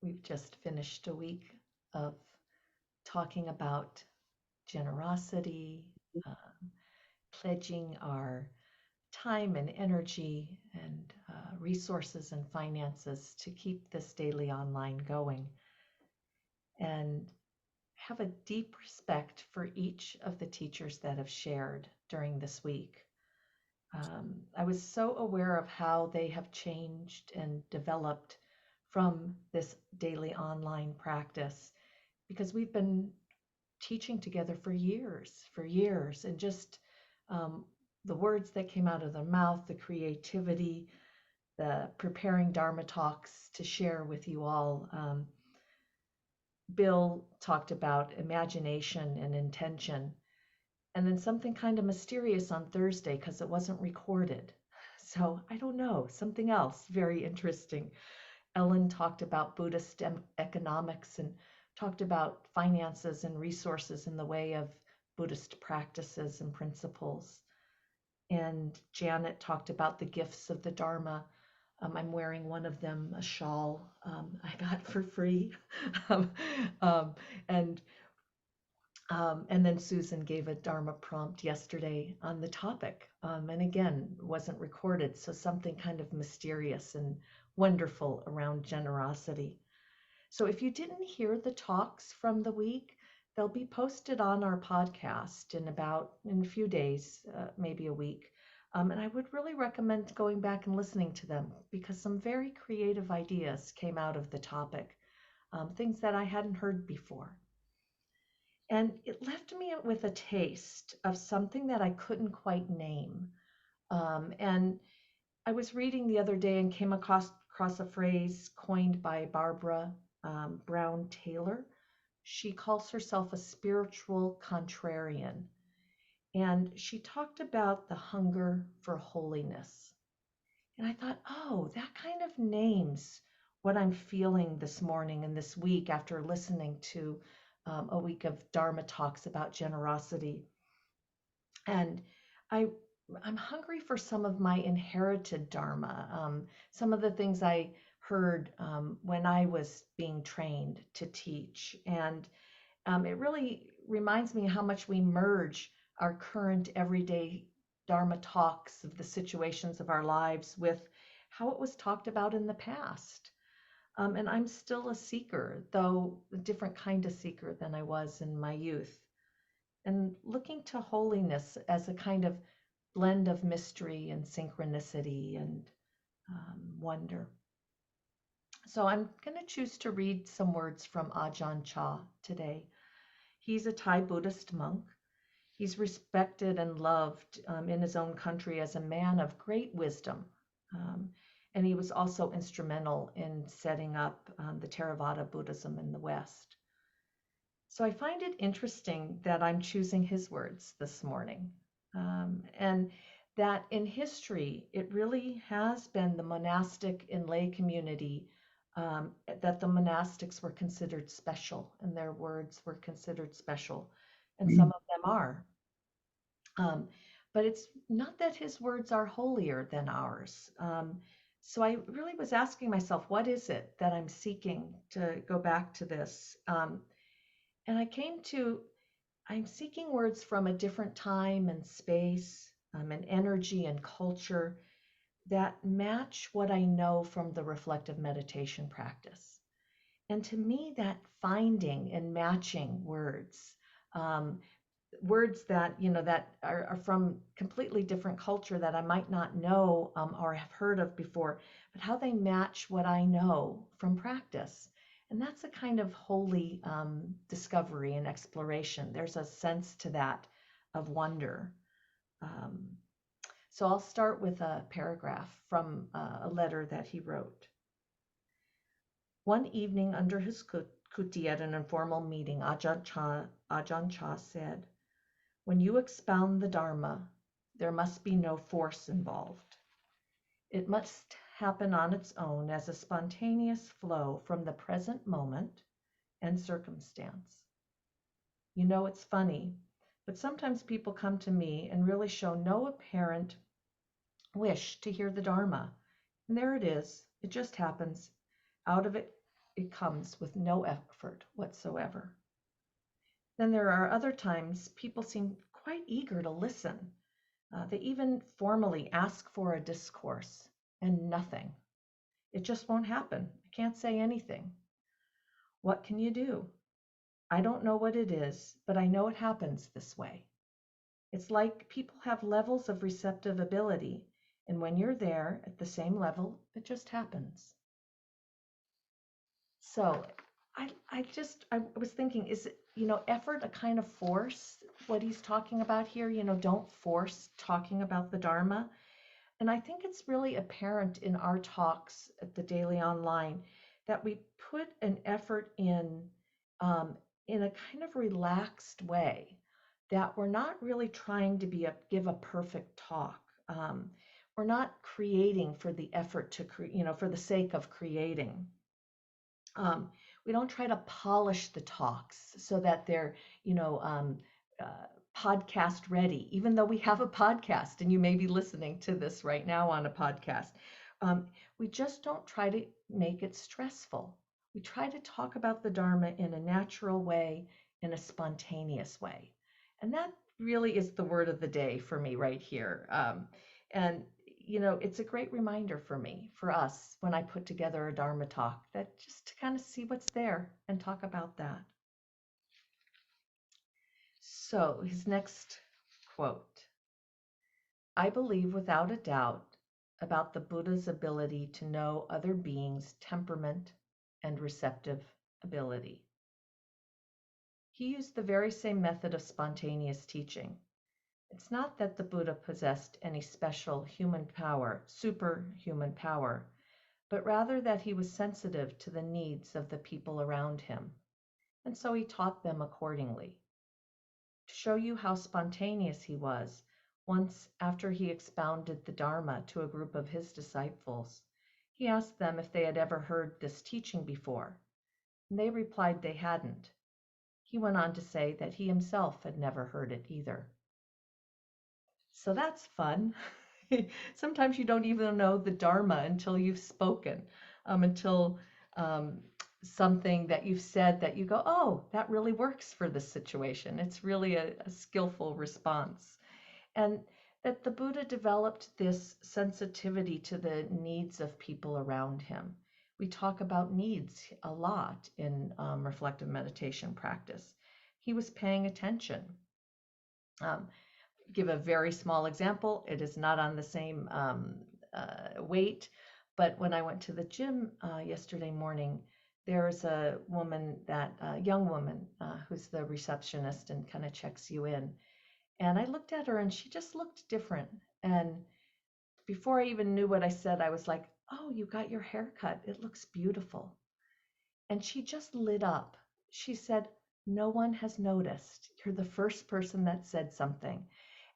We've just finished a week of talking about generosity, pledging our time and energy and resources and finances to keep this daily online going, and have a deep respect for each of the teachers that have shared during this week. I was so aware of how they have changed and developed from this daily online practice, because we've been teaching together for years, and just um, the words that came out of their mouth, the creativity, the preparing Dharma talks to share with you all. Bill talked about imagination and intention, and then something kind of mysterious on Thursday because it wasn't recorded. So I don't know, something else very interesting. Ellen talked about Buddhist economics and talked about finances and resources in the way of Buddhist practices and principles. And Janet talked about the gifts of the Dharma. I'm wearing one of them, a shawl I got for free. um, um, and and then Susan gave a Dharma prompt yesterday on the topic. And again, wasn't recorded, so something kind of mysterious and wonderful around generosity. So if you didn't hear the talks from the week, they'll be posted on our podcast in a few days, maybe a week. And I would really recommend going back and listening to them, because some very creative ideas came out of the topic, things that I hadn't heard before. And it left me with a taste of something that I couldn't quite name. And I was reading the other day and came across a phrase coined by Barbara Brown Taylor. She calls herself a spiritual contrarian. And she talked about the hunger for holiness. And I thought, oh, that kind of names what I'm feeling this morning and this week after listening to a week of Dharma talks about generosity. And I, I'm hungry for some of my inherited Dharma, some of the things I heard when I was being trained to teach. And it really reminds me how much we merge our current everyday Dharma talks of the situations of our lives with how it was talked about in the past. And I'm still a seeker, though a different kind of seeker than I was in my youth, and looking to holiness as a kind of blend of mystery and synchronicity and wonder. So I'm going to choose to read some words from Ajahn Chah today. He's a Thai Buddhist monk. He's respected and loved in his own country as a man of great wisdom. Um, and he was also instrumental in setting up the Theravada Buddhism in the West. So I find it interesting that I'm choosing his words this morning. And that in history, it really has been the monastic and lay community, that the monastics were considered special and their words were considered special. And some of them are. Um, but it's not that his words are holier than ours. So I really was asking myself, what is it that I'm seeking to go back to this? And I came to, I'm seeking words from a different time and space, and energy and culture that match what I know from the reflective meditation practice. And to me, that finding and matching words, um, words that that are from completely different culture that I might not know or have heard of before, but how they match what I know from practice. And that's a kind of holy discovery and exploration. There's a sense to that of wonder. Um, so I'll start with a paragraph from a letter that he wrote. One evening under his kuti at an informal meeting, Ajahn Chah said, "When you expound the Dharma, there must be no force involved. It must happen on its own as a spontaneous flow from the present moment and circumstance. You know, it's funny, but sometimes people come to me and really show no apparent wish to hear the Dharma. And there it is. It just happens. Out of it it comes with no effort whatsoever. Then there are other times people seem quite eager to listen. They even formally ask for a discourse and nothing. It just won't happen. I can't say anything. What can you do? I don't know what it is, but I know it happens this way. It's like people have levels of receptive ability, and when you're there at the same level, it just happens. So I was thinking, is it, effort a kind of force, what he's talking about here? Don't force talking about the Dharma. And I think it's really apparent in our talks at the Daily Online that we put an effort in a kind of relaxed way, that we're not really trying to give a perfect talk. We're not creating for the effort to for the sake of creating. We don't try to polish the talks so that they're, podcast ready, even though we have a podcast and you may be listening to this right now on a podcast. We just don't try to make it stressful. We try to talk about the Dharma in a natural way, in a spontaneous way. And that really is the word of the day for me right here. And it's a great reminder for me, for us, when I put together a Dharma talk, that just to kind of see what's there and talk about that. So his next quote: I believe without a doubt about the Buddha's ability to know other beings' temperament and receptive ability. He used the very same method of spontaneous teaching. It's not that the Buddha possessed any special human power, superhuman power, but rather that he was sensitive to the needs of the people around him, and so he taught them accordingly. To show you how spontaneous he was, once after he expounded the Dharma to a group of his disciples, he asked them if they had ever heard this teaching before, and they replied they hadn't. He went on to say that he himself had never heard it either. So that's fun. Sometimes you don't even know the Dharma until you've spoken, until something that you've said that you go, oh, that really works for this situation. It's really a skillful response. And that the Buddha developed this sensitivity to the needs of people around him. We talk about needs a lot in reflective meditation practice. He was paying attention. Give a very small example. It is not on the same weight, but when I went to the gym yesterday morning, there's a woman, young woman, who's the receptionist and kind of checks you in. And I looked at her and she just looked different. And before I even knew what I said, I was like, oh, you got your hair cut. It looks beautiful. And she just lit up. She said, no one has noticed. You're the first person that said something.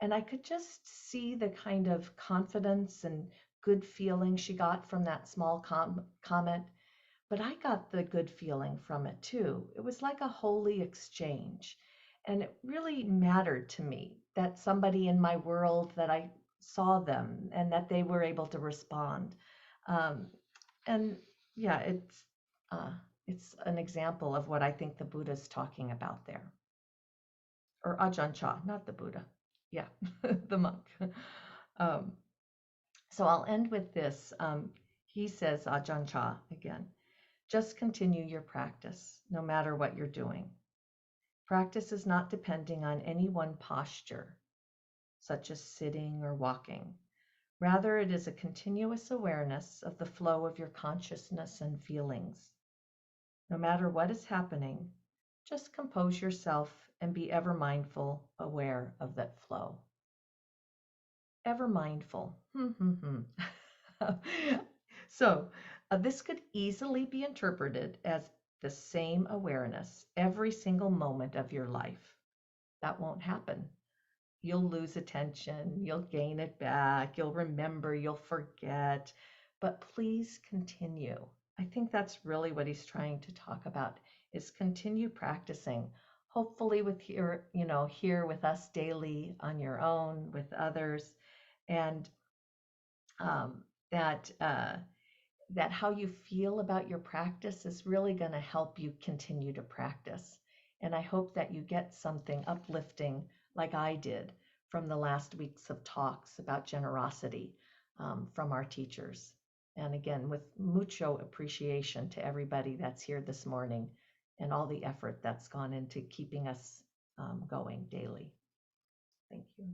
And I could just see the kind of confidence and good feeling she got from that small comment. But I got the good feeling from it too. It was like a holy exchange. And it really mattered to me that somebody in my world, that I saw them and that they were able to respond. And yeah, it's an example of what I think the Buddha's talking about there. Or Ajahn Chah, not the Buddha. Yeah, the monk. So I'll end with this. He says, Ajahn Chah again, just continue your practice, no matter what you're doing. Practice is not depending on any one posture, such as sitting or walking. Rather, it is a continuous awareness of the flow of your consciousness and feelings. No matter what is happening, just compose yourself and be ever mindful, aware of that flow. Ever mindful. So this could easily be interpreted as the same awareness every single moment of your life. That won't happen. You'll lose attention, you'll gain it back, you'll remember, you'll forget, but please continue. I think that's really what he's trying to talk about, is continue practicing, hopefully with here with us daily, on your own, with others, and that that how you feel about your practice is really going to help you continue to practice. And I hope that you get something uplifting, like I did, from the last weeks of talks about generosity from our teachers. And again, with mucho appreciation to everybody that's here this morning and all the effort that's gone into keeping us going daily. Thank you.